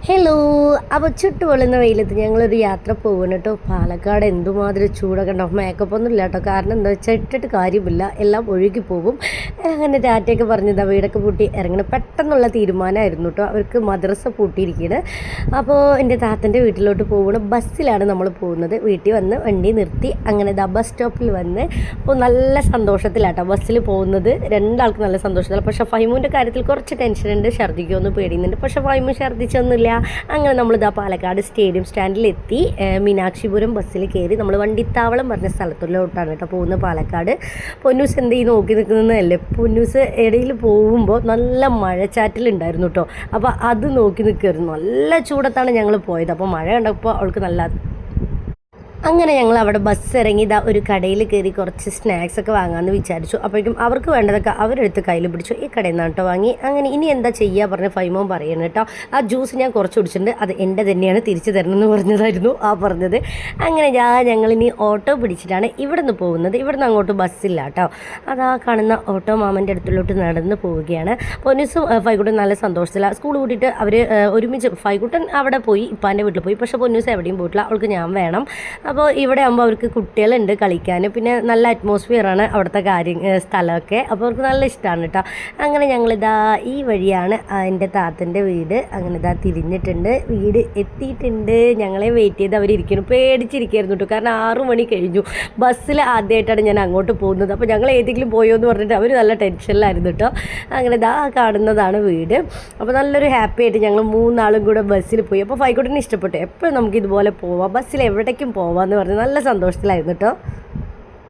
Hello. അപ്പോൾ ചുട്ടു പൊള്ളുന്ന വെയിലത്ത് ഞങ്ങളൊരു യാത്ര പോകണം കേട്ടോ. പാലക്കാട് എന്തുമാതിരി ചൂടൊക്കെ ഉണ്ടാവും. മേക്കപ്പ് ഒന്നും ഇല്ല കേട്ടോ. കാരണം എന്താ വെച്ചാൽ ഇട്ടിട്ട് കാര്യമില്ല, എല്ലാം ഒഴുകി പോകും. അങ്ങനെ ടാറ്റയൊക്കെ പറഞ്ഞതാ വീടൊക്കെ പൂട്ടി ഇറങ്ങണം. പെട്ടെന്നുള്ള തീരുമാനമായിരുന്നു കേട്ടോ. അവർക്ക് മദ്രസ പൂട്ടിയിരിക്കുകയാണ്. അപ്പോൾ എൻ്റെ താത്തൻ്റെ വീട്ടിലോട്ട് പോകണം. ബസ്സിലാണ് നമ്മൾ പോകുന്നത്. വീട്ടിൽ വന്ന് വണ്ടി നിർത്തി അങ്ങനെ ബസ് സ്റ്റോപ്പിൽ വന്ന് അപ്പോൾ നല്ല സന്തോഷത്തിലാട്ടോ ബസ്സിൽ പോകുന്നത്. രണ്ടാൾക്ക് നല്ല സന്തോഷത്തിലാണ്. പക്ഷേ ഫൈമൂൻ്റെ കാര്യത്തിൽ കുറച്ച് ടെൻഷനുണ്ട്, ഛർദ്ദിക്കുമെന്ന് പേടിയുന്നുണ്ട്. പക്ഷേ ഫൈമു ഛർദ്ദിച്ചൊന്നുമില്ല. അങ്ങനെ നമ്മളിതാ പാലക്കാട് സ്റ്റേഡിയം സ്റ്റാൻഡിലെത്തി. മീനാക്ഷിപുരം ബസ്സിൽ കയറി നമ്മൾ വണ്ടിത്താവളം പറഞ്ഞ സ്ഥലത്തിലോട്ടാണ് കേട്ടോ പോകുന്നത്. പാലക്കാട്. പൊന്നൂസ് എന്ത് ചെയ്ത് നോക്കി നിൽക്കുന്നതല്ലേ. പൊന്നൂസ് ഇടയിൽ പോകുമ്പോൾ നല്ല മഴച്ചാറ്റിലുണ്ടായിരുന്നു കേട്ടോ. അപ്പോൾ അത് നോക്കി നിൽക്കുമായിരുന്നു. നല്ല ചൂടത്താണ് ഞങ്ങൾ പോയത്. അപ്പോൾ മഴ കണ്ടപ്പോൾ അവൾക്ക് നല്ല അങ്ങനെ ഞങ്ങൾ അവിടെ ബസ് ഇറങ്ങി ഒരു കടയിൽ കയറി കുറച്ച് സ്നാക്സ് ഒക്കെ വാങ്ങാമെന്ന് വിചാരിച്ചു. അപ്പോഴേക്കും അവർക്ക് വേണ്ടതൊക്കെ അവരെടുത്ത് കയ്യിൽ പിടിച്ചു. ഈ കടയിൽ നിന്നാണ് കേട്ടോ വാങ്ങി. അങ്ങനെ ഇനി എന്താ ചെയ്യുക പറഞ്ഞ് ഫൈമോൻ പറയണം കേട്ടോ. ആ ജ്യൂസ് ഞാൻ കുറച്ച് കുടിച്ചിട്ടുണ്ട്, അത് എൻ്റെ തന്നെയാണ്, തിരിച്ചു തരണമെന്ന് പറഞ്ഞതായിരുന്നു ആ പറഞ്ഞത്. അങ്ങനെ ഞങ്ങളിനി ഓട്ടോ പിടിച്ചിട്ടാണ് ഇവിടെ നിന്ന് പോകുന്നത്. ഇവിടെ നിന്ന് അങ്ങോട്ട് ബസ്സില്ല കേട്ടോ. അതാ കാണുന്ന ഓട്ടോ മാമൻ്റെ അടുത്തിലോട്ട് നടന്ന് പോവുകയാണ്. പൊന്നൂസും ഫൈക്കുട്ടൻ നല്ല സന്തോഷത്തിലാണ്. സ്കൂൾ കൂട്ടിയിട്ട് അവർ ഒരുമിച്ച് ഫൈക്കുട്ടൻ അവിടെ പോയി, ഇപ്പാൻ്റെ വീട്ടിൽ പോയി. പക്ഷേ പൊന്നൂസ് എവിടെയും പോയിട്ടില്ല. അവൾക്ക് ഞാൻ വേണം. അപ്പോൾ ഇവിടെ ആകുമ്പോൾ അവർക്ക് കുട്ടികളുണ്ട് കളിക്കാൻ. പിന്നെ നല്ല അറ്റ്മോസ്ഫിയറാണ് അവിടുത്തെ സ്ഥലമൊക്കെ. അപ്പോൾ അവർക്ക് നല്ല ഇഷ്ടമാണ് കേട്ടോ. അങ്ങനെ ഞങ്ങളിതാ ഈ വഴിയാണ് എൻ്റെ താത്തൻ്റെ വീട്. അങ്ങനെ തിരിഞ്ഞിട്ടുണ്ട്, വീട് എത്തിയിട്ടുണ്ട്. ഞങ്ങളെ വെയിറ്റ് ചെയ്ത് അവരിയ്ക്കുന്നു. പേടിച്ചിരിക്കുകയായിരുന്നു കേട്ടോ. കാരണം 6 മണി കഴിഞ്ഞു. ബസ്സിൽ ആദ്യമായിട്ടാണ് ഞാൻ അങ്ങോട്ട് പോകുന്നത്. അപ്പോൾ ഞങ്ങൾ ഏതെങ്കിലും പോയോ എന്ന് പറഞ്ഞിട്ട് അവർ നല്ല ടെൻഷനിലായിരുന്നു കേട്ടോ. അങ്ങനെ കാണുന്നതാണ് വീട്. അപ്പോൾ നല്ലൊരു ഹാപ്പി ആയിട്ട് ഞങ്ങൾ 3 ആളും കൂടെ ബസ്സിൽ പോയി. അപ്പോൾ ഫൈക്കുട്ടിന് ഇഷ്ടപ്പെട്ടു. എപ്പോഴും നമുക്ക് ഇതുപോലെ പോവാം, ബസ്സിൽ എവിടേക്കും പോവാമെന്ന് പറഞ്ഞ് നല്ല സന്തോഷത്തിലായിരുന്നു കേട്ടോ.